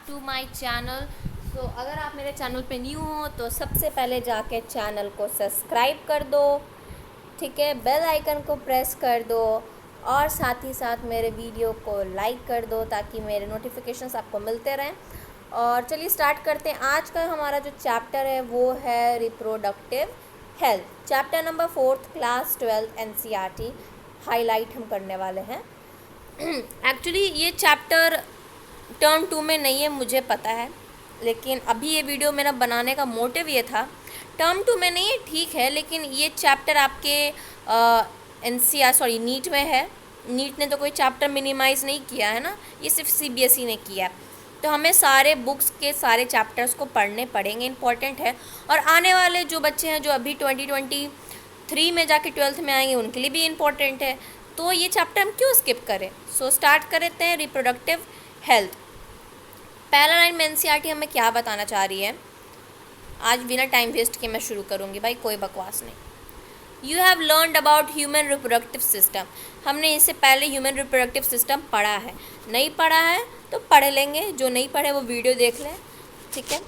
To my channel. सो अगर आप मेरे चैनल पे न्यू हो तो सबसे पहले जाके चैनल को सब्सक्राइब कर दो, ठीक है। बेल आइकन को प्रेस कर दो और साथ ही साथ मेरे वीडियो को लाइक कर दो ताकि मेरे नोटिफिकेशंस आपको मिलते रहें। और चलिए स्टार्ट करते हैं। आज का हमारा जो चैप्टर है वो है reproductive health, chapter number 4 class 12 NCERT highlight हम करने वाले हैं। एक्चुअली ये चैप्टर टर्म 2 में नहीं है, मुझे पता है, लेकिन अभी ये वीडियो मेरा बनाने का मोटिव ये था। टर्म 2 में नहीं है, ठीक है, लेकिन ये चैप्टर आपके नीट में है। नीट ने तो कोई चैप्टर मिनिमाइज़ नहीं किया है ना, ये सिर्फ CBSE ने किया है। तो हमें सारे बुक्स के सारे चैप्टर्स को पढ़ने पड़ेंगे, इम्पॉर्टेंट है। और आने वाले जो बच्चे हैं जो अभी 2023 में जाके 12th में आएंगे उनके लिए भी इम्पॉर्टेंट है। तो ये चैप्टर हम क्यों स्किप करें। सो स्टार्ट करते हैं रिप्रोडक्टिव हेल्थ। पहला लाइन में NCERT हमें क्या बताना चाह रही है। आज बिना टाइम वेस्ट के मैं शुरू करूँगी भाई, कोई बकवास नहीं। You have learned about human reproductive system. हमने इससे पहले ह्यूमन रिप्रोडक्टिव सिस्टम पढ़ा है, नहीं पढ़ा है तो पढ़ लेंगे, जो नहीं पढ़े वो वीडियो देख लें, ठीक है।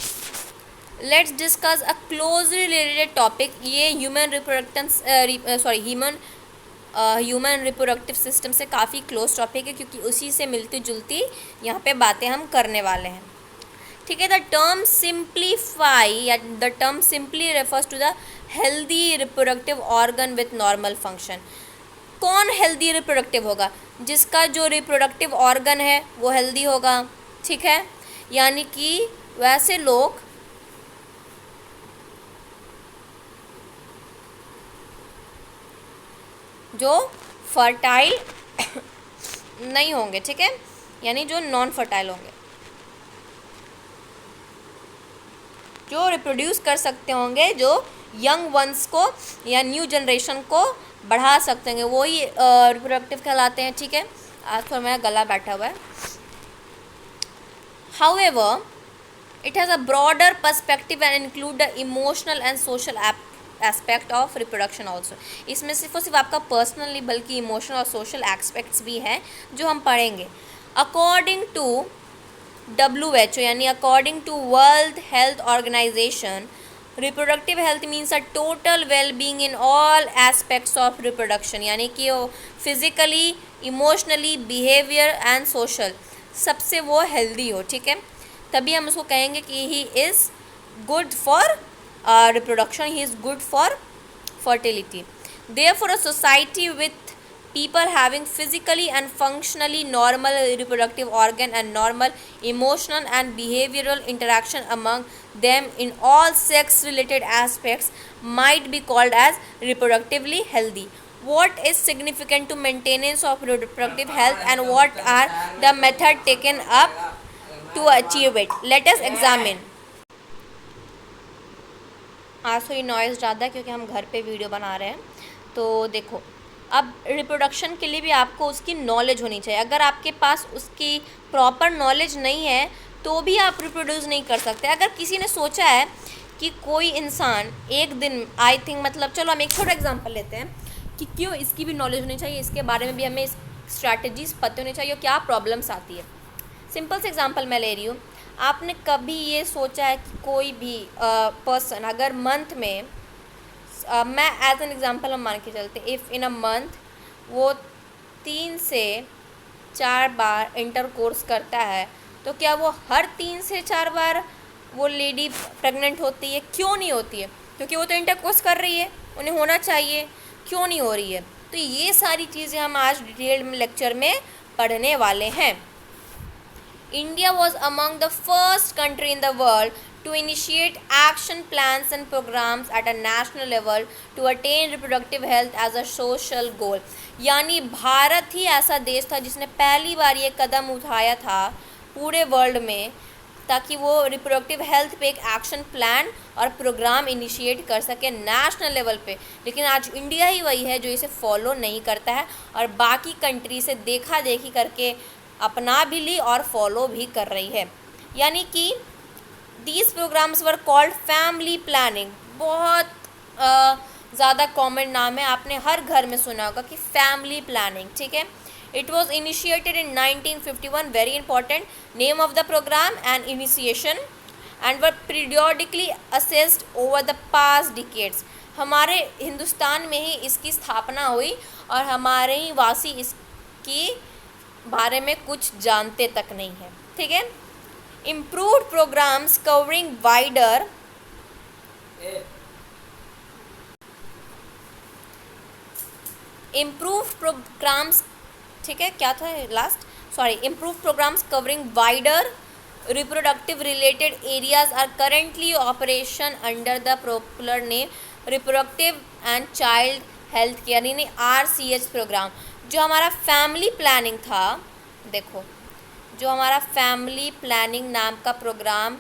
Let's discuss a closely related topic. ये ह्यूमन रिप्रोडक्टिव सिस्टम से काफ़ी क्लोज टॉपिक है क्योंकि उसी से मिलती जुलती यहाँ पे बातें हम करने वाले हैं, ठीक है। द टर्म सिंप्लीफाई या the term simply refers to the healthy reproductive organ with normal function. कौन हेल्दी रिप्रोडक्टिव होगा? जिसका जो रिप्रोडक्टिव ऑर्गन है वो हेल्दी होगा, ठीक है। यानी कि वैसे लोग जो फर्टाइल नहीं होंगे, ठीक है, यानी जो नॉन फर्टाइल होंगे, जो रिप्रोड्यूस कर सकते होंगे, जो यंग वंस को या न्यू जनरेशन को बढ़ा सकते होंगे, वही रिप्रोडक्टिव कहलाते हैं, ठीक है। आज थोड़ा मेरा गला बैठा हुआ है। However it has a broader perspective and include the emotional and social aspect of reproduction also. इसमें सिर्फ और सिर्फ आपका पर्सनल नहीं बल्कि इमोशनल और सोशल एस्पेक्ट्स भी हैं जो हम पढ़ेंगे। अकॉर्डिंग टू WHO यानी according to world health organization, reproductive health means a total wellbeing in all aspects of reproduction, यानी कि वो physically, emotionally, behaviour and social सबसे वो हेल्दी हो, ठीक है। तभी हम उसको कहेंगे कि he is good for reproduction, he is good for fertility. Therefore a society with people having physically and functionally normal reproductive organ and normal emotional and behavioral interaction among them in all sex related aspects might be called as reproductively healthy. What is significant to maintenance of reproductive health and what are the methods taken up to achieve it? Let us examine. आज थोड़ी noise ज़्यादा है क्योंकि हम घर पे video बना रहे हैं। तो देखो, अब रिप्रोडक्शन के लिए भी आपको उसकी नॉलेज होनी चाहिए। अगर आपके पास उसकी प्रॉपर नॉलेज नहीं है तो भी आप रिप्रोड्यूस नहीं कर सकते। अगर किसी ने सोचा है कि कोई इंसान एक दिन, आई थिंक, मतलब चलो हम एक छोटा एग्जांपल लेते हैं कि क्यों इसकी भी नॉलेज होनी चाहिए, इसके बारे में भी हमें स्ट्रैटेजीज पता होनी चाहिए और क्या प्रॉब्लम्स आती है। सिंपल से एग्जांपल मैं ले रही हूँ। आपने कभी ये सोचा है कि कोई भी पर्सन अगर मंथ में, मैं एज एन एग्जांपल हम मान के चलते, इफ़ इन अ मंथ वो 3 से 4 बार इंटरकोर्स करता है तो क्या वो हर 3 से 4 बार वो लेडी प्रेग्नेंट होती है? क्यों नहीं होती है? क्योंकि वो तो इंटरकोर्स कर रही है, उन्हें होना चाहिए, क्यों नहीं हो रही है? तो ये सारी चीज़ें हम आज डिटेल में लेक्चर में पढ़ने वाले हैं। India was among the first country in the world to initiate action plans and programs at a national level to attain reproductive health as a social goal. यानी भारत ही ऐसा देश था जिसने पहली बार ये कदम उठाया था पूरे वर्ल्ड में ताकि वो रिप्रोडक्टिव हेल्थ पे एक एक्शन प्लान और प्रोग्राम इनिशिएट कर सके नेशनल लेवल पे। लेकिन आज इंडिया ही वही है जो इसे फॉलो नहीं करता है और बाकी कंट्री से देखा देखी करके अपना भी ली और फॉलो भी कर रही है। यानी कि these programmes were called family planning. बहुत ज़्यादा कॉमन नाम है, आपने हर घर में सुना होगा कि फैमिली प्लानिंग, ठीक है। It was initiated in 1951, very important, name of the program and initiation, and were periodically assessed over the past decades. हमारे हिंदुस्तान में ही इसकी स्थापना हुई और हमारे ही वासी इसकी बारे में कुछ जानते तक नहीं है, ठीक है। Improved programmes covering wider improved programmes, ठीक है, क्या था last, sorry, improved programmes covering wider reproductive related areas are currently operation under the popular name reproductive and child health care, यानी RCH प्रोग्राम। जो हमारा फैमिली प्लानिंग था, देखो, जो हमारा फैमिली प्लानिंग नाम का प्रोग्राम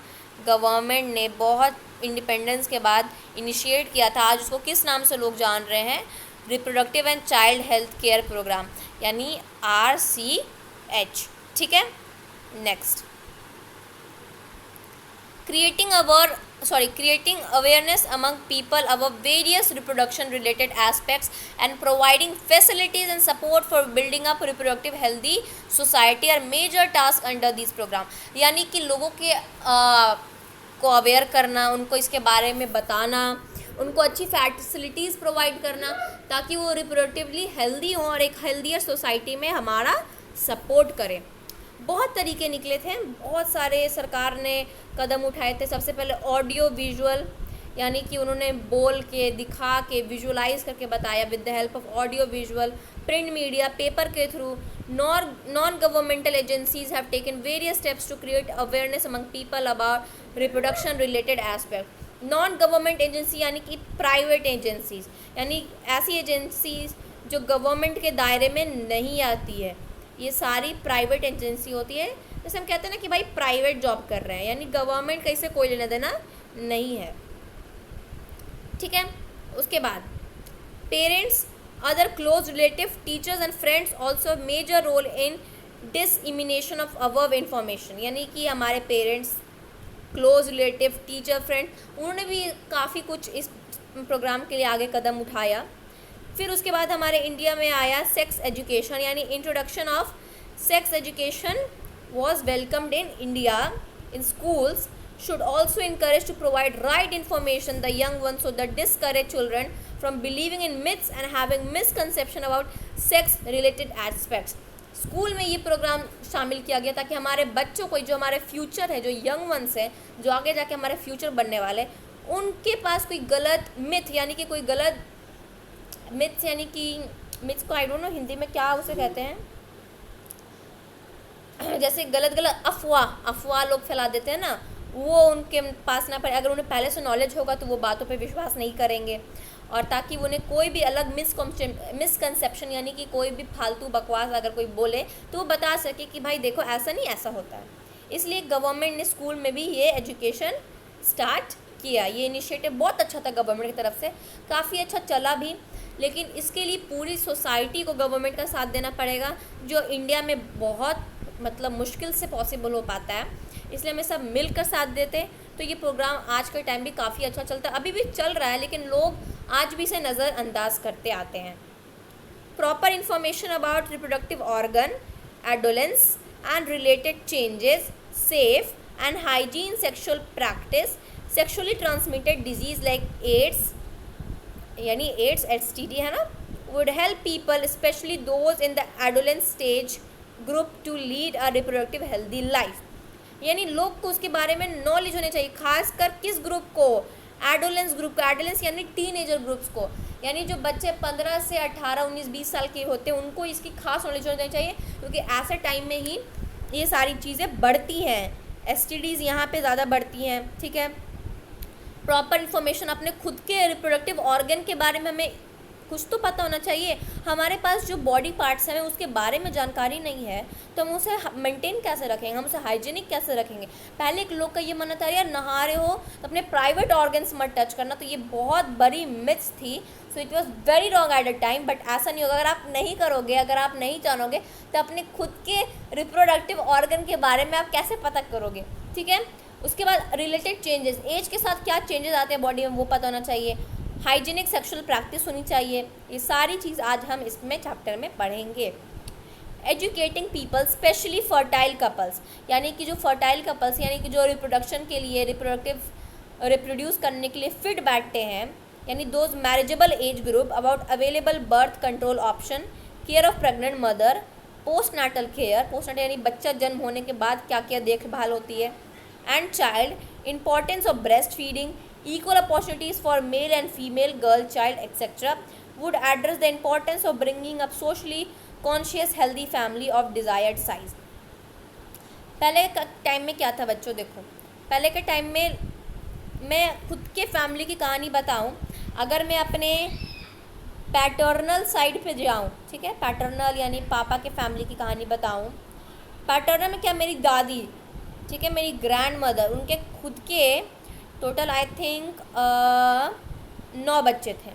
गवर्नमेंट ने बहुत इंडिपेंडेंस के बाद इनिशिएट किया था, आज उसको किस नाम से लोग जान रहे हैं, reproductive and child health care programme, यानी RCH, ठीक है। Next, creating awareness among people about various reproduction related aspects and providing facilities and support for building up reproductive healthy society are major tasks under these program। यानी कि लोगों के को aware करना, उनको इसके बारे में बताना, उनको अच्छी फैसिलिटीज़ प्रोवाइड करना ताकि वो रिप्रोडक्टिवली हेल्दी हों और एक हेल्दियर सोसाइटी में हमारा सपोर्ट करें। बहुत तरीके निकले थे, बहुत सारे सरकार ने कदम उठाए थे। सबसे पहले ऑडियो विजुअल, यानी कि उन्होंने बोल के, दिखा के, विजुअलाइज करके बताया with the help of audio visual. Print media, paper के through. Non governmental agencies have taken various steps to create awareness among people about reproduction related aspect. Non government agency यानी कि प्राइवेट एजेंसीज, यानी ऐसी agencies जो government के दायरे में नहीं आती है, ये सारी प्राइवेट एजेंसी होती है। जैसे हम कहते हैं ना कि भाई प्राइवेट जॉब कर रहे हैं, यानी गवर्नमेंट का इससे कोई लेना देना नहीं है, ठीक है। उसके बाद parents, other close relative, teachers and friends also major role in dissemination of above information, यानी कि हमारे parents, close relative, teacher, friend, उन्होंने भी काफ़ी कुछ इस प्रोग्राम के लिए आगे कदम उठाया। फिर उसके बाद हमारे इंडिया में आया सेक्स एजुकेशन, यानी introduction of sex education was welcomed in India in schools should also encourage to provide right information the young ones so that discourage children from believing in myths and having misconception about sex related aspects। School में ये programme शामिल किया गया ताकि हमारे बच्चों को, जो हमारे फ्यूचर है, जो यंग वंस है, जो आगे जाके हमारे फ्यूचर बनने वाले, उनके पास कोई गलत मिथ, यानी कि कोई गलत मिथ्स, यानी कि मिथ्स को आई डोंट नो हिंदी में क्या उसे कहते हैं, जैसे गलत अफवाह लोग फैला देते हैं ना, वो उनके पास ना पड़े। अगर उन्हें पहले से नॉलेज होगा तो वो बातों पे विश्वास नहीं करेंगे, और ताकि उन्हें कोई भी अलग मिसकंसेप्शन, यानी कि कोई भी फालतू बकवास अगर कोई बोले तो वो बता सके कि भाई देखो ऐसा नहीं, ऐसा होता है। इसलिए गवर्नमेंट ने स्कूल में भी ये एजुकेशन स्टार्ट किया। ये इनिशिएटिव बहुत अच्छा था गवर्नमेंट की तरफ से, काफ़ी अच्छा चला भी, लेकिन इसके लिए पूरी सोसाइटी को गवर्नमेंट का साथ देना पड़ेगा, जो इंडिया में बहुत मुश्किल से पॉसिबल हो पाता है। इसलिए हमें सब मिलकर साथ देते तो ये प्रोग्राम आज के टाइम भी काफ़ी अच्छा चलता है, अभी भी चल रहा है, लेकिन लोग आज भी इसे नज़रअंदाज करते आते हैं। Proper information about reproductive organ, adolescence and related changes, safe and hygiene sexual practice, sexually transmitted disease like AIDS, यानी एड्स STD है ना, would help people specially those in the adolescence stage group to lead a reproductive healthy life. यानी लोग को उसके बारे में knowledge होनी चाहिए, खासकर किस ग्रुप को, एडोलेंस ग्रुप को। एडोलेंस यानी टीनेजर ग्रुप्स को, यानी जो बच्चे 15 से 18, 19, 20 साल के होते हैं, उनको इसकी खास नॉलेज होनी चाहिए, क्योंकि ऐसे टाइम में ही ये सारी चीज़ें बढ़ती हैं। STDs यहाँ पे ज़्यादा बढ़ती हैं, ठीक है। प्रॉपर इन्फॉर्मेशन, अपने खुद के रिप्रोडक्टिव ऑर्गन के बारे में हमें कुछ तो पता होना चाहिए। हमारे पास जो बॉडी पार्ट्स हैं उसके बारे में जानकारी नहीं है तो हम उसे मेंटेन कैसे रखेंगे, हम उसे हाइजीनिक कैसे रखेंगे। पहले एक लोग का ये मानना था यार नहा रहे हो तो अपने प्राइवेट ऑर्गन्स मत टच करना, तो ये बहुत बड़ी मिथ्स थी। So it was very wrong at a time, but ऐसा नहीं होगा। अगर आप नहीं करोगे, अगर आप नहीं जानोगे तो अपने खुद के रिप्रोडक्टिव ऑर्गन के बारे में आप कैसे पता करोगे, ठीक है। उसके बाद रिलेटेड चेंजेस, एज के साथ क्या चेंजेस आते हैं बॉडी में वो पता होना चाहिए। हाइजीनिक सेक्सुअल प्रैक्टिस होनी चाहिए। ये सारी चीज़ आज हम इसमें चैप्टर में पढ़ेंगे। Educating people specially fertile couples, यानी कि जो फर्टाइल कपल्स यानी कि जो रिप्रोडक्शन के लिए रिप्रोड्यूस करने के लिए फिट बैठते हैं, यानी those marriageable age group about available birth control option, care of pregnant mother, post natal care, post natal यानी बच्चा जन्म होने के बाद क्या क्या देखभाल होती है, and child importance of breast feeding, equal opportunities for male and female, girl, child, etc. would address the importance of bringing up socially conscious healthy family of desired size. पहले के टाइम में क्या था बच्चों, देखो पहले के टाइम में मैं खुद के फैमिली की कहानी बताऊं, अगर मैं अपने पैटर्नल साइड पे जाऊं, ठीक है, पैटर्नल यानी पापा के फैमिली की कहानी बताऊं, पैटर्नल में क्या, मेरी दादी, ठीक है, मेरी ग्रैंड मदर, उनके खुद के टोटल आई थिंक 9 बच्चे थे,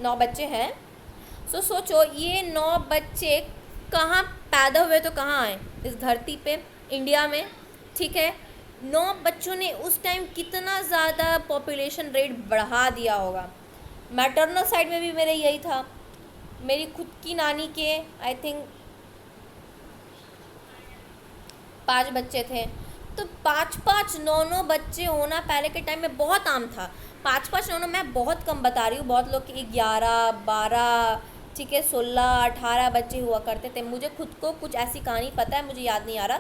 9 बच्चे हैं। सोचो ये 9 बच्चे कहाँ पैदा हुए, तो कहाँ आए, इस धरती पे, इंडिया में, ठीक है। 9 बच्चों ने उस टाइम कितना ज़्यादा पॉपुलेशन रेट बढ़ा दिया होगा। मैटरनल साइड में भी मेरे यही था, मेरी खुद की नानी के आई थिंक 5 बच्चे थे, तो 5-5 9-9 बच्चे होना पहले के टाइम में बहुत आम था। 5-5 9-9 मैं बहुत कम बता रही हूँ, बहुत लोग के 11-12, ठीक है, 16-18 बच्चे हुआ करते थे। मुझे खुद को कुछ ऐसी कहानी पता है, मुझे याद नहीं आ रहा,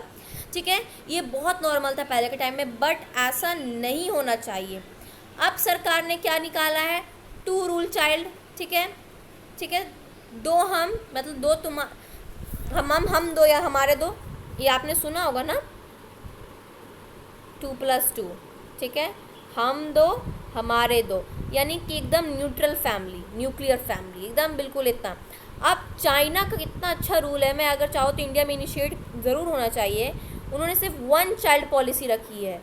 ठीक है। ये बहुत नॉर्मल था पहले के टाइम में, बट ऐसा नहीं होना चाहिए। अब सरकार ने क्या निकाला है, 2 रूल चाइल्ड, ठीक है, ठीक है, 2 हम, मतलब 2 तुम, हम 2 या हमारे 2, ये आपने सुना होगा ना, 2+2, ठीक है, हम 2 हमारे 2, यानी कि एकदम न्यूट्रल फैमिली, न्यूक्लियर फैमिली, एकदम बिल्कुल इतना। अब चाइना का कितना अच्छा रूल है, मैं अगर चाहो तो इंडिया में इनिशिएट ज़रूर होना चाहिए। उन्होंने सिर्फ 1 चाइल्ड पॉलिसी रखी है।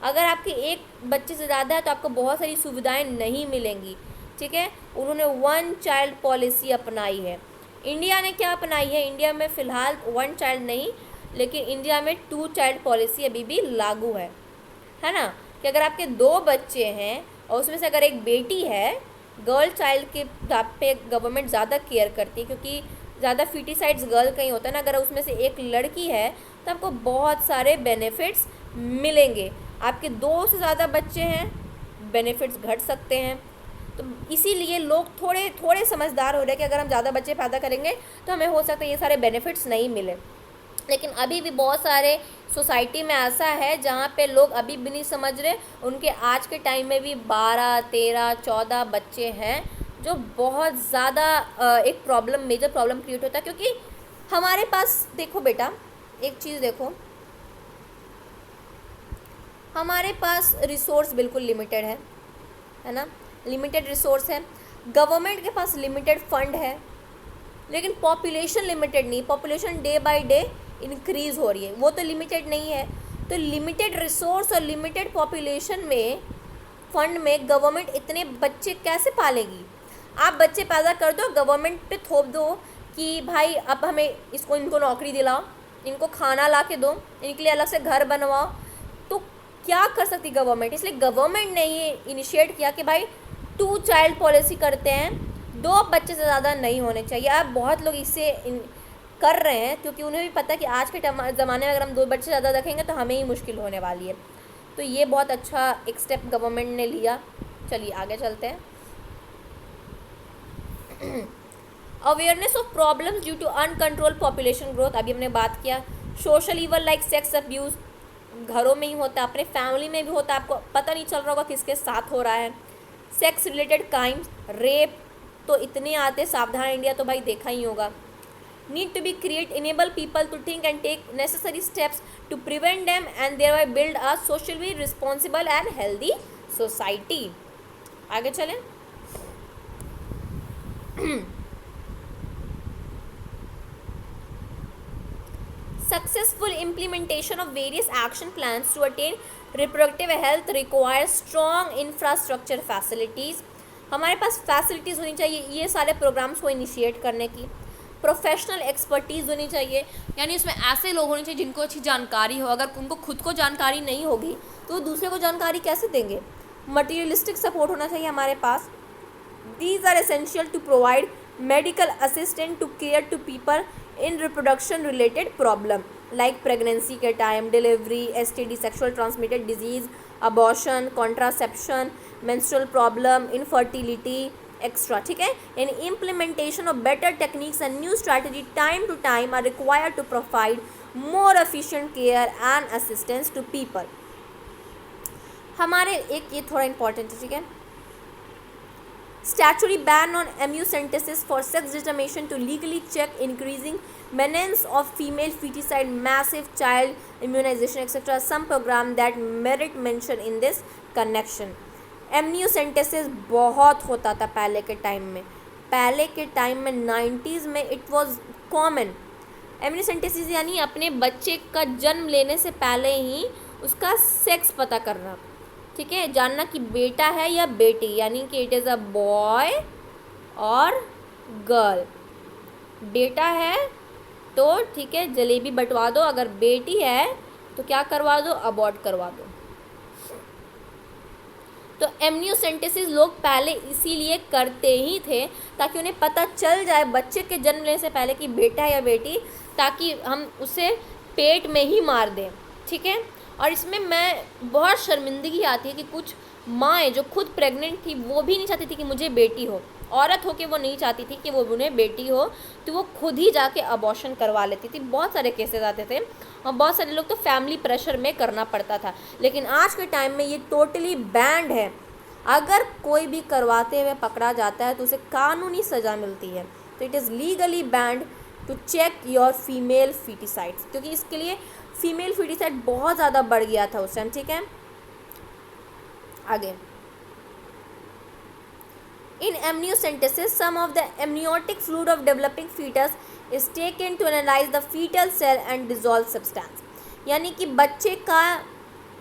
अगर आपके एक बच्चे से ज़्यादा है तो आपको बहुत सारी सुविधाएं नहीं मिलेंगी, ठीक है। उन्होंने 1 चाइल्ड पॉलिसी अपनाई है। इंडिया ने क्या अपनाई है, इंडिया में फ़िलहाल 1 चाइल्ड नहीं, लेकिन इंडिया में 2 चाइल्ड पॉलिसी अभी भी लागू है ना, कि अगर आपके 2 बच्चे हैं और उसमें से अगर एक बेटी है, गर्ल चाइल्ड के पे गवर्नमेंट ज़्यादा केयर करती है, क्योंकि ज़्यादा फीटिसाइड्स गर्ल का ही होता है ना। अगर उसमें से एक लड़की है तो आपको बहुत सारे बेनिफिट्स मिलेंगे। आपके 2 से ज़्यादा बच्चे हैं, बेनिफिट्स घट सकते हैं। तो इसीलिए लोग थोड़े थोड़े समझदार हो रहे हैं कि अगर हम ज़्यादा बच्चे पैदा करेंगे तो हमें हो सकता है ये सारे बेनिफिट्स नहीं मिले। लेकिन अभी भी बहुत सारे सोसाइटी में ऐसा है जहाँ पे लोग अभी भी नहीं समझ रहे, उनके आज के टाइम में भी 12, 13, 14 बच्चे हैं, जो बहुत ज़्यादा एक प्रॉब्लम, मेजर प्रॉब्लम क्रिएट होता है। क्योंकि हमारे पास, देखो बेटा एक चीज़ देखो, हमारे पास रिसोर्स बिल्कुल लिमिटेड है ना, लिमिटेड रिसोर्स है। गवर्नमेंट के पास लिमिटेड फंड है, लेकिन पॉपुलेशन लिमिटेड नहीं, population day by day increase हो रही है, वो तो लिमिटेड नहीं है। तो लिमिटेड रिसोर्स और लिमिटेड पॉपुलेशन में, फंड में गवर्नमेंट इतने बच्चे कैसे पालेगी। आप बच्चे पैदा कर दो, गवर्नमेंट पे थोप दो कि भाई अब हमें इनको नौकरी दिलाओ, इनको खाना ला के दो, इनके लिए अलग से घर बनवाओ, तो क्या कर सकती गवर्नमेंट। इसलिए गवर्नमेंट ने ये इनिशिएट किया कि भाई 2 चाइल्ड पॉलिसी करते हैं, 2 बच्चे से ज़्यादा नहीं होने चाहिए। अब बहुत लोग इससे कर रहे हैं, क्योंकि उन्हें भी पता है कि आज के ज़माने में अगर हम 2 बच्चे ज़्यादा रखेंगे तो हमें ही मुश्किल होने वाली है। तो ये बहुत अच्छा एक स्टेप गवर्नमेंट ने लिया। चलिए आगे चलते हैं। Awareness of problems due to uncontrol population growth, अभी हमने बात किया। Social evil like sex abuse, घरों में ही होता है, अपने फैमिली में भी होता है, आपको पता नहीं चल रहा होगा किसके साथ हो रहा है। सेक्स रिलेटेड क्राइम्स, रेप तो इतने आते, सावधान इंडिया तो भाई देखा ही होगा। Need to be create enable people to think and take necessary steps to prevent them and thereby build a socially responsible and healthy society. आगे चलें। Successful implementation of various action plans to attain reproductive health requires strong infrastructure facilities. हमारे पास facilities होनी चाहिए ये सारे programmes को initiate करने की। प्रोफेशनल एक्सपर्टीज़ होनी चाहिए, यानी उसमें ऐसे लोग होने चाहिए जिनको अच्छी जानकारी हो। अगर उनको खुद को जानकारी नहीं होगी तो वो दूसरे को जानकारी कैसे देंगे। मटीरियलिस्टिक सपोर्ट होना चाहिए हमारे पास। These are essential to provide medical assistance to care to people in reproduction related problem like pregnancy के time, delivery, STD, sexual transmitted disease, abortion, contraception, menstrual problem, infertility extra, ठीक है। In implementation of better techniques and new strategy time to time are required to provide more efficient care and assistance to people. हमारे एक ये थोड़ा important है, ठीक है। Statutory ban on amniocentesis for sex determination to legally check increasing menace of female feticide, massive child immunization, etc. Some program that merit mention in this connection. Amniocentesis बहुत होता था पहले के टाइम में। पहले के टाइम में 90s में इट वॉज कॉमन। एमनियोसेंटेसिस यानी अपने बच्चे का जन्म लेने से पहले ही उसका सेक्स पता करना, ठीक है, जानना कि बेटा है या बेटी, यानी कि इट इज़ अ बॉय और गर्ल। बेटा है तो ठीक है जलेबी बंटवा दो, अगर बेटी है तो क्या करवा दो, अबॉर्ट करवा दो। तो एमनियोसेंटेसिस लोग पहले इसीलिए करते ही थे ताकि उन्हें पता चल जाए बच्चे के जन्म लेने से पहले कि बेटा है या बेटी, ताकि हम उसे पेट में ही मार दें, ठीक है। और इसमें मैं बहुत शर्मिंदगी आती है कि कुछ माएँ जो खुद प्रेग्नेंट थी वो भी नहीं चाहती थी कि मुझे बेटी हो, औरत हो के वो नहीं चाहती थी कि वो उन्हें बेटी हो, तो वो खुद ही जाके अबॉर्शन करवा लेती थी। बहुत सारे केसेस आते थे और बहुत सारे लोग तो फैमिली प्रेशर में करना पड़ता था। लेकिन आज के टाइम में ये टोटली बैंड है। अगर कोई भी करवाते हुए पकड़ा जाता है तो उसे कानूनी सज़ा मिलती है। तो it is legally banned to check your female foeticides, क्योंकि इसके लिए फीमेल फीटिसाइड बहुत ज़्यादा बढ़ गया था उस टाइम, ठीक है। आगे, in amniocentesis some of the amniotic fluid of developing foetus is taken to analyse the foetal cell and dissolve substance, यानी कि बच्चे का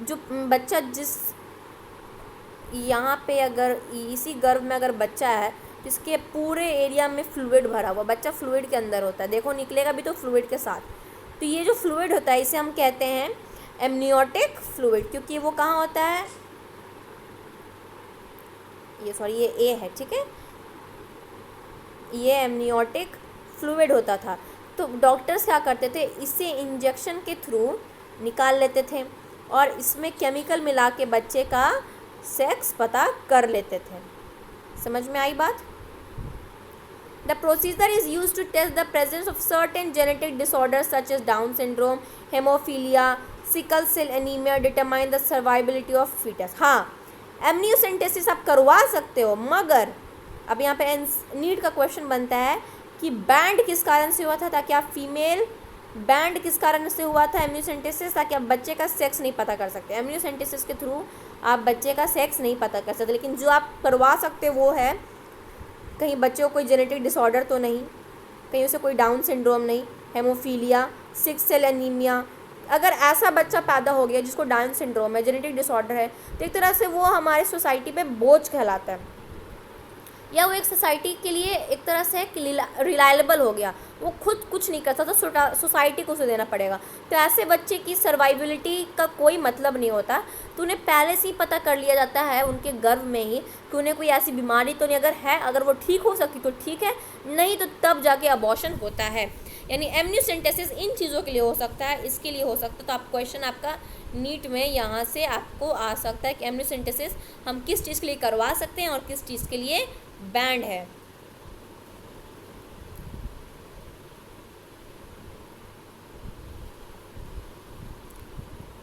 जो बच्चा जिस यहाँ पे अगर इसी गर्भ में अगर बच्चा है तो इसके पूरे एरिया में फ्लूइड भरा हुआ, बच्चा फ्लूइड के अंदर होता है, देखो निकलेगा भी तो फ्लूइड के साथ। तो ये जो फ्लूइड होता है इसे हम कहते हैं एमनियोटिक फ्लूइड, क्योंकि वो कहाँ होता है, ये ए है, ठीक है, ये एमनियोटिक फ्लूइड होता था। तो डॉक्टर्स क्या करते थे, इसे इंजेक्शन के थ्रू निकाल लेते थे और इसमें केमिकल मिला के बच्चे का सेक्स पता कर लेते थे। समझ में आई बात? The procedure is used to test the presence of certain genetic disorders such as Down syndrome, hemophilia, sickle cell anemia, determine the survivability of fetus. हाँ, एमनियोसेंटेसिस आप करवा सकते हो, मगर अब यहाँ पे नीट का क्वेश्चन बनता है कि बैंड किस कारण से हुआ था, ताकि आप फीमेल बैंड किस कारण से हुआ था एमनियोसेंटेसिस, ताकि आप बच्चे का सेक्स नहीं पता कर सकते। एमनियोसेंटेसिस के थ्रू आप बच्चे का सेक्स नहीं पता कर सकते, लेकिन जो आप करवा सकते वो है कहीं बच्चे को कोई जेनेटिक डिसऑर्डर तो नहीं, कहीं उसे कोई डाउन सिंड्रोम नहीं, हेमोफीलिया, सिकल सेल एनीमिया। अगर ऐसा बच्चा पैदा हो गया जिसको डाउन सिंड्रोम है, जेनेटिक डिसऑर्डर है, तो एक तरह से वो हमारे सोसाइटी पे बोझ कहलाता है, या वो एक सोसाइटी के लिए एक तरह से रिलायबल हो गया, वो खुद कुछ नहीं करता तो सोसाइटी को उसे देना पड़ेगा। तो ऐसे बच्चे की सर्वाइबिलिटी का कोई मतलब नहीं होता। तो उन्हें पहले से ही पता कर लिया जाता है उनके गर्भ में ही कि उन्हें कोई ऐसी बीमारी तो नहीं, अगर है, अगर वो ठीक हो सकती तो ठीक है, नहीं तो तब जाके अबॉर्शन होता है। यानी एमनियोसेंटेसिस इन चीज़ों के लिए हो सकता है, इसके लिए हो सकता है। तो आप क्वेश्चन आपका नीट में यहाँ से आपको आ सकता है कि एमनियोसेंटेसिस हम किस चीज़ के लिए करवा सकते हैं और किस चीज़ के लिए बैंड है।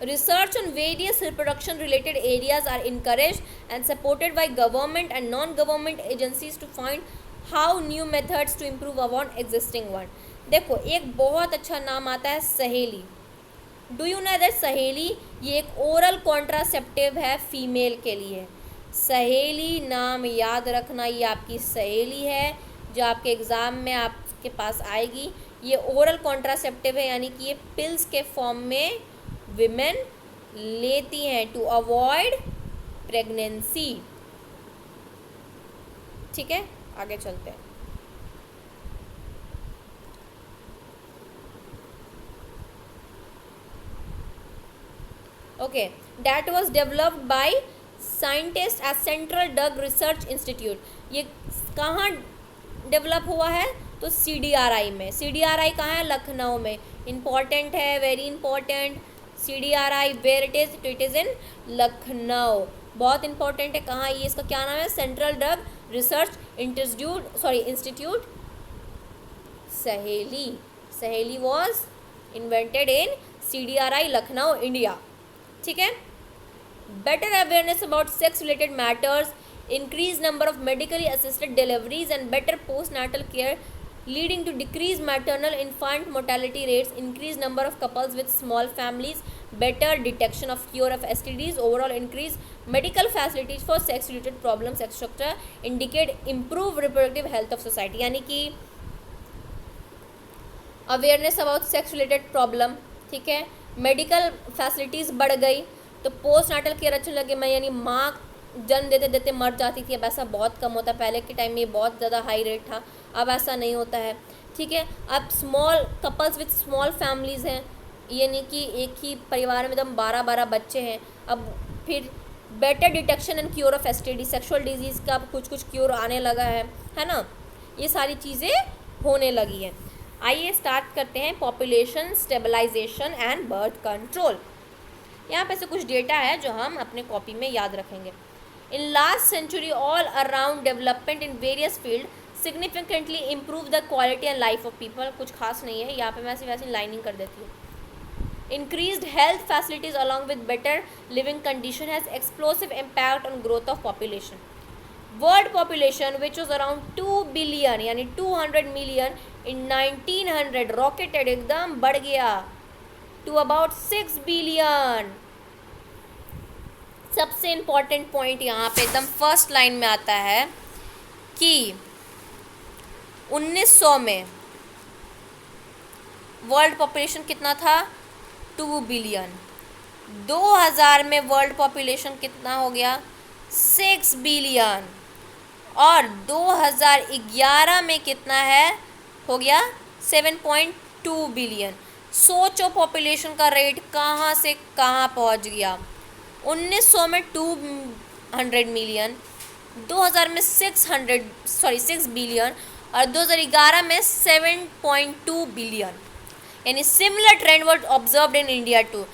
Research on various reproduction related areas are encouraged and supported by government and non-government agencies to find how new methods to improve upon existing one. देखो एक बहुत अच्छा नाम आता है सहेली। डू यू नो दैट सहेली ये एक ओरल कॉन्ट्रासेप्टिव है फीमेल के लिए। सहेली नाम याद रखना, ये आपकी सहेली है जो आपके एग्ज़ाम में आपके पास आएगी। ये ओरल कॉन्ट्रासेप्टिव है, यानी कि ये पिल्स के फॉर्म में विमेन लेती हैं टू अवॉइड प्रेगनेंसी। ठीक है, आगे चलते हैं। Okay, that was developed by scientist at central drug research institute. ये कहाँ डेवलप हुआ है? तो CDRI में। CDRI कहाँ है? लखनऊ में। इम्पॉर्टेंट है, very important. CDRI where it is in Lucknow. बहुत इंपॉर्टेंट है। कहाँ ये, इसका क्या नाम है? सेंट्रल ड्रग रिसर्च इंस्टीट्यूट सहेली। सहेली was invented in CDRI Lucknow, India. ठीक है। Better awareness about sex related matters, increased number of medically assisted deliveries and better postnatal care leading to decreased maternal infant mortality rates, increased number of couples with small families, better detection of cure of STDs, overall increased medical facilities for sex related problems etc. indicate improved reproductive health of society। यानी कि awareness about sex related problem, ठीक है, medical facilities बढ़ गई, तो post natal care अच्छे लगे। मैं यानी माँ जन्म देते देते मर जाती थी, अब ऐसा बहुत कम होता है। पहले के टाइम में ये बहुत ज़्यादा हाई रेट था, अब ऐसा नहीं होता है। ठीक है। अब small couples with small families हैं, यानी कि एक ही परिवार में एकदम 12-12 बच्चे हैं। अब फिर better detection and cure of STD, sexual disease का कुछ क्योर आने लगा है ना। ये सारी चीज़ें होने लगी हैं। आइए स्टार्ट करते हैं population stabilisation and birth control. यहाँ पे से कुछ डेटा है जो हम अपने कॉपी में याद रखेंगे। In last century all around development in various field significantly improve the quality and life of people. कुछ खास नहीं है यहाँ पे, मैं वैसे लाइनिंग कर देती हूँ। Increased health facilities along with better living condition has explosive impact on growth of population. World population which was around 2 billion यानी 200 मिलियन इन 1900 रॉकेटेड, एकदम बढ़ गया टू अबाउट 6 बिलियन। सबसे इम्पॉर्टेंट पॉइंट यहाँ पे एकदम फर्स्ट लाइन में आता है कि 1900 में वर्ल्ड पॉपुलेशन कितना था? 2 बिलियन। 2000 में वर्ल्ड पॉपुलेशन कितना हो गया? 6 बिलियन। और 2011 में कितना है? हो गया 7.2 बिलियन। सोचो पॉपुलेशन का रेट कहाँ से कहाँ पहुँच गया। 1900 में 200 मिलियन, 2000 में 6 बिलियन और 2011 में 7.2 बिलियन। यानी similar trend was observed in India too.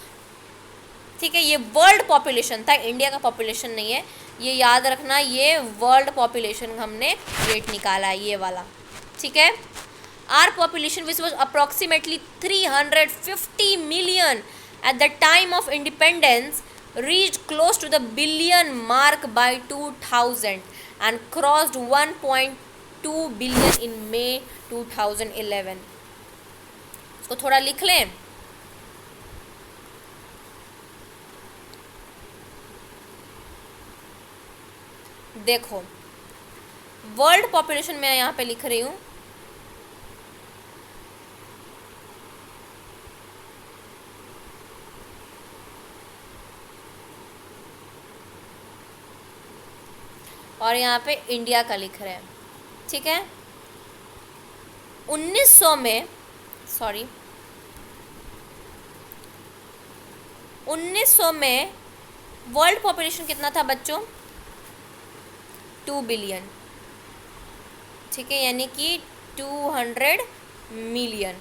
ठीक है, ये वर्ल्ड पॉपुलेशन था, इंडिया का पॉपुलेशन नहीं है, ये याद रखना। ये वर्ल्ड पॉपुलेशन हमने रेट निकाला है, ये वाला। ठीक है। Our population which was approximately 350 million at the time of independence reached close to the billion mark by 2000 and crossed 1.2 billion in May 2011। इसको थोड़ा लिख लें। देखो, वर्ल्ड पॉपुलेशन मैं यहाँ पे लिख रही हूँ, और यहाँ पे इंडिया का लिख रहे हैं। ठीक है। 1900 में वर्ल्ड पॉपुलेशन कितना था बच्चों? 2 बिलियन। ठीक है, यानी कि 200 मिलियन।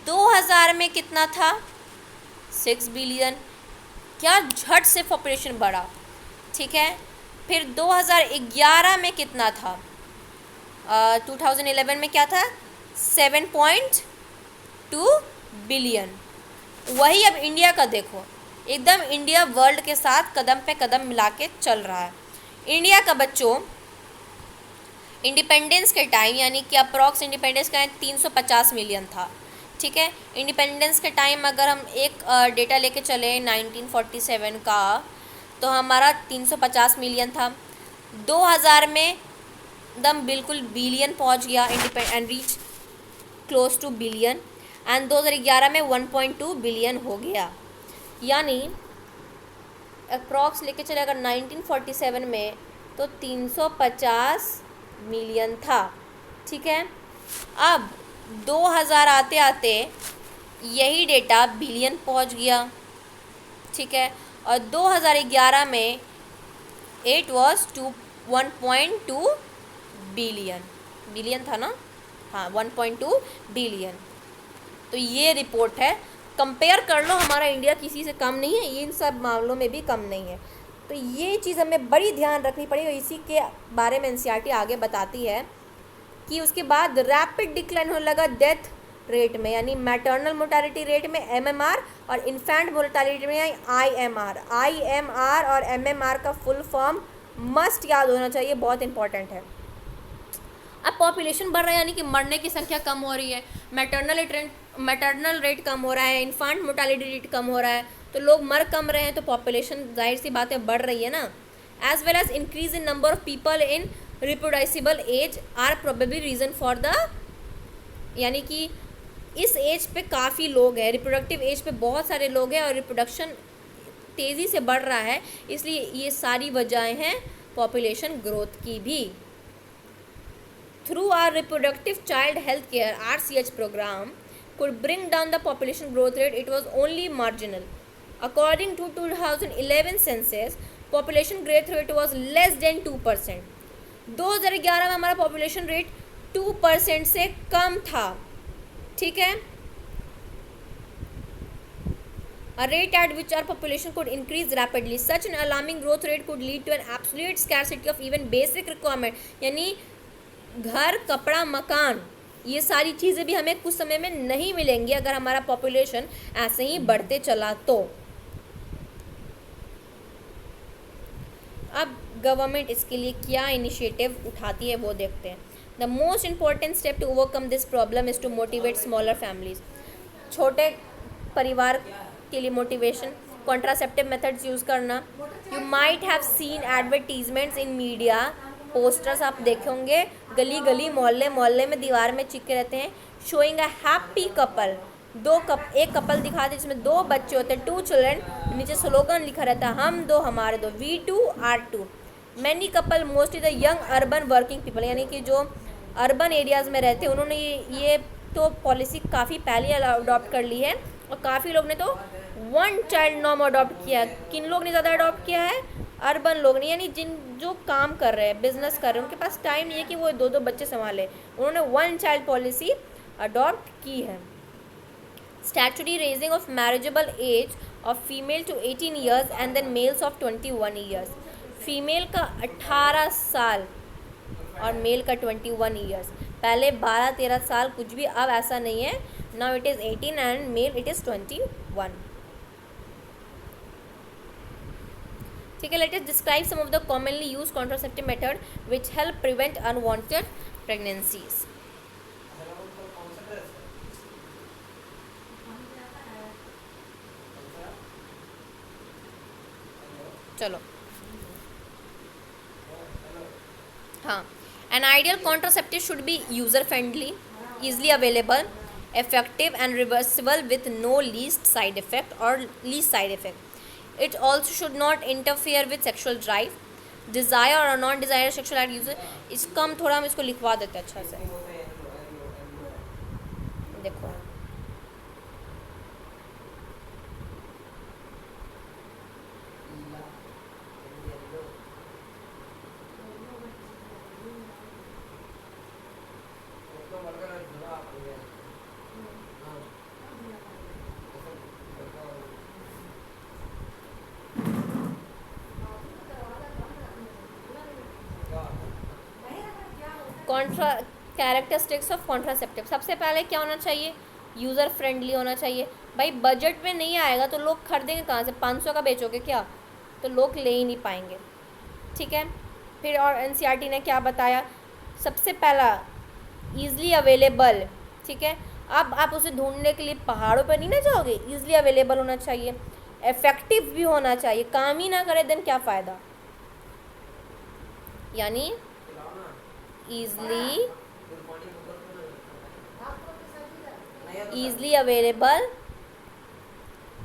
2000 में कितना था? 6 बिलियन। क्या झट से पॉपुलेशन बढ़ा। ठीक है। फिर 2011 में कितना था? 2011 में क्या था? 7.2 बिलियन। वही अब इंडिया का देखो, एकदम इंडिया वर्ल्ड के साथ कदम पे कदम मिला के चल रहा है। इंडिया का बच्चों इंडिपेंडेंस के टाइम, यानी कि अप्रॉक्स इंडिपेंडेंस का 350 मिलियन था। ठीक है। इंडिपेंडेंस के टाइम अगर हम एक डेटा लेके चले 1947 का, तो हमारा 350 मिलियन था। 2000 में एकदम बिल्कुल बिलियन पहुंच गया, and reach close two billion. And 2011 में 1.2 बिलियन हो गया। यानी अप्रॉक्स लेके चले अगर 1947 में तो 350 मिलियन था। ठीक है। अब 2000 आते आते यही डेटा बिलियन पहुंच गया। ठीक है। और 2011 में इट वॉज 1.2 बिलियन था ना। हाँ 1.2 बिलियन। तो ये रिपोर्ट है, कंपेयर कर लो, हमारा इंडिया किसी से कम नहीं है, ये इन सब मामलों में भी कम नहीं है। तो ये चीज़ हमें बड़ी ध्यान रखनी पड़ेगी। इसी के बारे में एनसीईआरटी आगे बताती है कि उसके बाद रैपिड डिक्लाइन होने लगा डेथ रेट में, यानी मैटरनल मोर्टालिटी रेट में एमएमआर और इन्फेंट मोर्टालिटी में आईएमआर। आईएमआर और एमएमआर का फुल फॉर्म मस्ट याद होना चाहिए, बहुत इंपॉर्टेंट है। अब पॉपुलेशन बढ़ रहा है यानी कि मरने की संख्या कम हो रही है, मैटरनल रेट कम हो रहा है, इन्फेंट मोर्टालिटी रेट कम हो रहा है, तो लोग मर कम रहे हैं, तो पॉपुलेशन जाहिर सी बात है बढ़ रही है ना। As well as increase in number of people in reproducible age are probably reason for the, यानी कि इस एज पे काफ़ी लोग हैं, रिप्रोडक्टिव एज पे बहुत सारे लोग हैं और रिप्रोडक्शन तेज़ी से बढ़ रहा है, इसलिए ये सारी वजहें हैं पॉपुलेशन ग्रोथ की भी। Through our reproductive child health care RCH program could bring down the population growth rate, it was only marginal. According to 2011 census, population growth rate was less than 2%. 2011 में हमारा पॉपुलेशन रेट 2% से कम था, ठीक है। A rate at which our population could increase rapidly. Such an alarming growth rate could lead to an absolute scarcity of even basic requirement. यानी घर, कपड़ा, मकान, ये सारी चीज़ें भी हमें कुछ समय में नहीं मिलेंगी अगर हमारा पॉपुलेशन ऐसे ही बढ़ते चला तो। अब गवर्नमेंट इसके लिए क्या इनिशिएटिव उठाती है वो देखते हैं। The most important step to overcome this problem is to motivate smaller families. छोटे परिवार के लिए मोटिवेशन, कॉन्ट्रासेप्टिव मेथड्स यूज़ करना। You might have seen advertisements in media, posters आप देखे होंगे गली गली मोहल्ले मोहल्ले में दीवार में चिपके रहते हैं, शोइंग अ हैप्पी कपल। एक कपल दिखाते हैं जिसमें 2 बच्चे होते हैं, 2 चिल्ड्रन, नीचे स्लोगन लिखा रहता है हम 2 हमारे 2, we 2 are 2। Many couple mostly the young urban working people, यानी कि जो अर्बन एरियाज़ में रहते हैं उन्होंने ये तो पॉलिसी काफ़ी पहले अडॉप्ट कर ली है, और काफ़ी लोग ने तो 1 चाइल्ड नॉर्म अडॉप्ट किया है। किन लोग ने ज़्यादा अडॉप्ट किया है? अर्बन लोग ने, यानी जिन जो काम कर रहे हैं, बिजनेस कर रहे हैं, उनके पास टाइम नहीं है कि वो 2-2 बच्चे संभाले, उन्होंने 1 चाइल्ड पॉलिसी अडॉप्ट की है। Statutory raising of marriageable age of female to 18 years and then males of 21 years. Female का 18 साल और मेल का 21 ईयर्स। पहले 12-13 साल कुछ भी, अब ऐसा नहीं है। Now it is 18 and male it is 21। ठीक है, let us describe some of the commonly use contraceptive method which help prevent unwanted pregnancies. चलो, हाँ, an ideal contraceptive should be user friendly, easily available, effective and reversible with no least side effect. It also should not interfere with sexual drive, desire or non-desire sexual act user. इसका हम इसको लिखवा देते हैं अच्छा से। देखो, characteristics of contraceptive. सबसे पहले क्या होना चाहिए? यूज़र फ्रेंडली होना चाहिए। भाई बजट में नहीं आएगा तो लोग खरीदेंगे कहाँ से? 500 का बेचोगे क्या? तो लोग ले ही नहीं पाएंगे, ठीक है। फिर और एनसीईआरटी ने क्या बताया? सबसे पहला ईज़िली अवेलेबल, ठीक है। अब आप उसे ढूंढने के लिए पहाड़ों पर नहीं ना जाओगे, ईज़िली अवेलेबल होना चाहिए, इफेक्टिव भी होना चाहिए। काम ही ना करे देन क्या फ़ायदा? यानी ईज़िली अवेलेबल,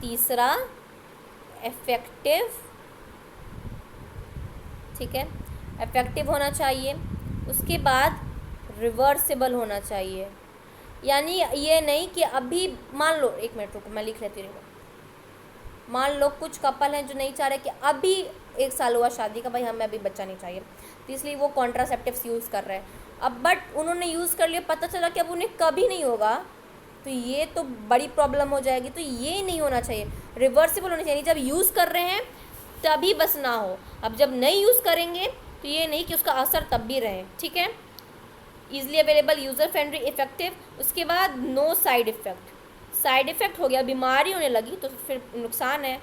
तीसरा इफेक्टिव, ठीक है, इफेक्टिव होना चाहिए। उसके बाद रिवर्सिबल होना चाहिए, यानी ये नहीं कि अभी मान लो, 1 मिनट रुको मैं लिख लेती हूँ। मान लो कुछ कपल हैं जो नहीं चाह रहे कि अभी 1 साल हुआ शादी का, भाई हमें अभी बच्चा नहीं चाहिए, तो इसलिए वो कॉन्ट्रासेप्टिव्स यूज़ कर रहे हैं। अब बट उन्होंने यूज़ कर लिया, पता चला कि अब उन्हें कभी नहीं होगा, तो ये तो बड़ी प्रॉब्लम हो जाएगी। तो ये नहीं होना चाहिए, रिवर्सिबल होना चाहिए। जब यूज़ कर रहे हैं तभी बस ना हो, अब जब नहीं यूज़ करेंगे तो ये नहीं कि उसका असर तब भी रहे, ठीक है। Easily available, user friendly, effective. उसके बाद no side effect. Side effect हो गया, बीमारी होने लगी तो फिर नुकसान है।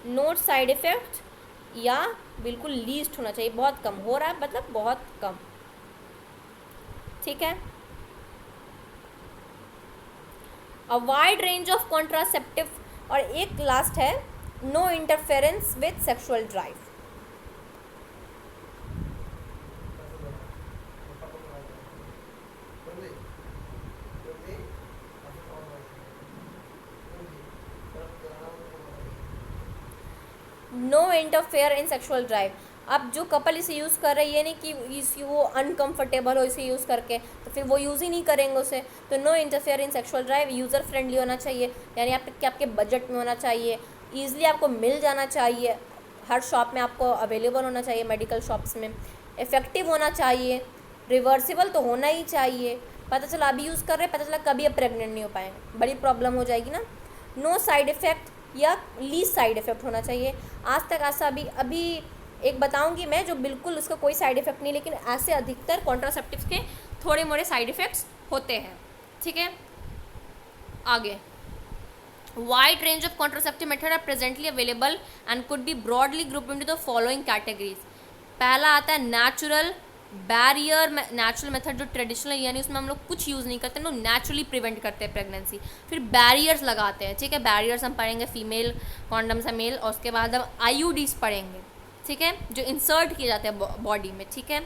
नो साइड इफ़ेक्ट या बिल्कुल लीस्ट होना चाहिए, बहुत कम हो रहा है मतलब बहुत कम, ठीक है। A wide range of contraceptive, और एक लास्ट है, no interference with sexual drive. No interfere in sexual drive. अब जो कपल इसे यूज़ कर रहे हैं, ये नहीं कि इस वो अनकंफर्टेबल हो इसे यूज़ करके, तो फिर वो यूज़ ही नहीं करेंगे उसे। तो no interfere in sexual drive, user friendly होना चाहिए, यानी आपके बजट में होना चाहिए, ईजिली आपको मिल जाना चाहिए, हर शॉप में आपको अवेलेबल होना चाहिए, मेडिकल शॉप्स में। इफ़ेक्टिव होना चाहिए, रिवर्सिबल तो होना ही चाहिए। पता चला अभी यूज़ कर रहे हैं, पता चला कभी अब प्रेग्नेंट नहीं हो पाएंगे, बड़ी प्रॉब्लम हो जाएगी ना। नो साइड इफ़ेक्ट या लीस्ट साइड इफ़ेक्ट होना चाहिए। आज तक ऐसा अभी एक बताऊंगी मैं जो बिल्कुल उसका कोई साइड इफ़ेक्ट नहीं, लेकिन ऐसे अधिकतर कॉन्ट्रासेप्टिव्स के थोड़े मोड़े साइड इफ़ेक्ट्स होते हैं, ठीक है। आगे, wide range of contraceptive method are presently available and could be broadly group into the following categories. पहला आता है नेचुरल बैरियर, नेचुरल मेथड जो ट्रेडिशनल, यानी उसमें हम लोग कुछ यूज़ नहीं करते, हम लोग नेचुरली प्रिवेंट करते हैं प्रेगनेंसी। फिर बैरियर्स लगाते हैं, ठीक है। बैरियर्स हम पढ़ेंगे, फीमेल कॉन्डम्स है मेल, और उसके बाद हम आईयूडीज पढ़ेंगे, ठीक है, जो इंसर्ट किए जाते हैं बॉडी में, ठीक है।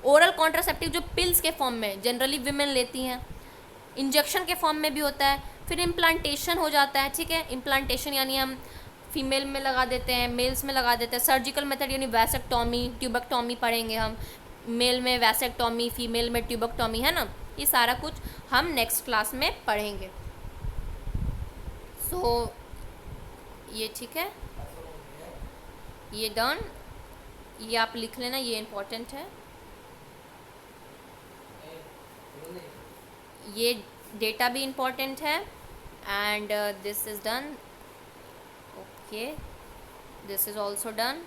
ओरल कॉन्ट्रासेप्टिव जो पिल्स के फॉर्म में जनरली विमेन लेती हैं, इंजेक्शन के फॉर्म में भी होता है। फिर इम्प्लांटेशन हो जाता है, ठीक है। इम्प्लांटेशन यानी हम फीमेल में लगा देते हैं, मेल्स में लगा देते हैं। सर्जिकल मेथड यानी वैसेक्टॉमी, ट्यूबेक्टॉमी पढ़ेंगे हम, मेल में वैसेक्टॉमी, फीमेल में ट्यूबेक्टॉमी, है ना। ये सारा कुछ हम नेक्स्ट क्लास में पढ़ेंगे। सो ये ठीक है, ये डन, ये आप लिख लेना, ये इम्पोर्टेंट है। ये डेटा भी इम्पोर्टेंट है, and this is done, okay, this is also done.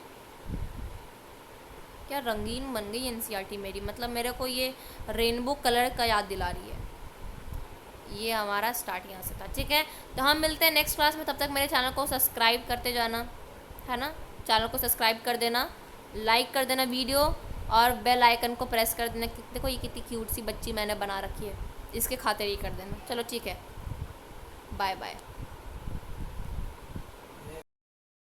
क्या रंगीन बन गई एनसीईआरटी मेरी, मतलब मेरे को ये रेनबो कलर का याद दिला रही है। ये हमारा स्टार्ट यहाँ से था, ठीक है। तो हम मिलते हैं नेक्स्ट क्लास में, तब तक मेरे चैनल को सब्सक्राइब करते जाना, है ना। चैनल को सब्सक्राइब कर देना, लाइक कर देना वीडियो, और बेल आइकन को प्रेस कर देना। देखो ये कितनी क्यूट सी बच्ची मैंने बना रखी है, इसके खातिर ही कर देना। चलो ठीक है, बाय बाय।